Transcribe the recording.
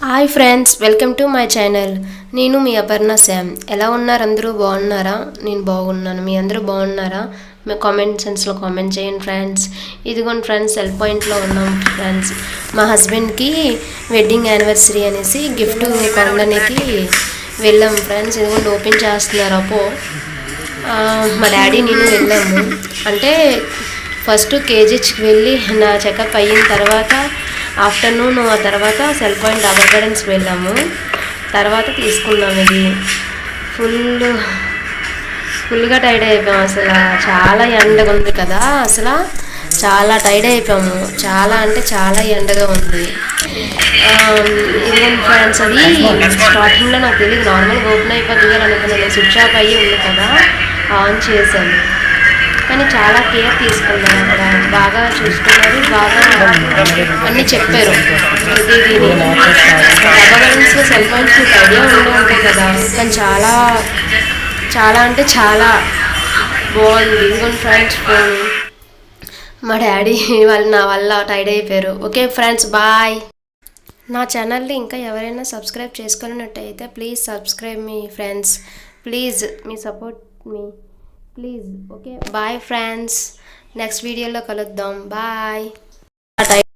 Hi friends, welcome to my channel. నేను మీ Aparna Sam. ఎలా ఉన్నారు? అందరూ బాగున్నారా? నేను బాగున్నాను. మీ అందరూ బాగున్నారా? మీ కామెంట్ సెన్స్లో కామెంట్ చేయండి ఫ్రెండ్స్. ఇదిగోండి ఫ్రెండ్స్, సెల్ పాయింట్లో ఉన్నాం ఫ్రెండ్స్. మా హస్బెండ్కి వెడ్డింగ్ యానివర్సరీ అనేసి గిఫ్ట్ కొనడానికి వెళ్ళాం ఫ్రెండ్స్. ఇదిగోండి ఓపెన్ చేస్తున్నారు. మా డాడీ నేను వెళ్ళాము. అంటే ఫస్ట్ కేజీహెచ్కి వెళ్ళి నా చెకప్ అయిన తర్వాత ఆఫ్టర్నూన్ ఆ తర్వాత సెల్ పాయింట్ డబర్ గార్డెన్స్కి వెళ్ళాము. తర్వాత తీసుకున్నాం. ఇది ఫుల్గా టైర్డ్ అయిపోయాము. అసలు చాలా ఎండగా ఉంది కదా, అసలు చాలా టైర్డ్ అయిపోయాము. చాలా అంటే చాలా ఎండగా ఉంది. ఇదిగోండి ఫ్రెండ్స్, అది స్టార్టింగ్లో నాకు తెలియదు, నార్మల్గా ఓపెన్ అయిపోతుంది అనుకున్నాను. స్విచ్ ఆఫ్ అయ్యి ఉంది కదా, ఆన్ చేశాను. కానీ చాలా కేర్ తీసుకున్నారు. అక్కడ బాగా చూసుకున్నారు, బాగా అన్నీ చెప్పారు. డబ్బగలెన్స్లో సెల్ ఫోన్స్ మీకు ఐడియా ఉండే ఉంటాయి కదా, కానీ చాలా చాలా అంటే చాలా బాగుంది. ఇదిగోండి ఫ్రెండ్స్, ఫోన్ మా డాడీ వాళ్ళు నా వల్ల టైర్డ్ అయిపోయారు. Okay friends, bye. నా ఛానల్ని ఇంకా ఎవరైనా సబ్స్క్రైబ్ చేసుకున్నట్టయితే ప్లీజ్ సబ్స్క్రైబ్ మీ ఫ్రెండ్స్. ప్లీజ్ మీ సపోర్ట్ మీ please. Okay bye friends, next వీడియోలో కలుద్దాం. బాయ్.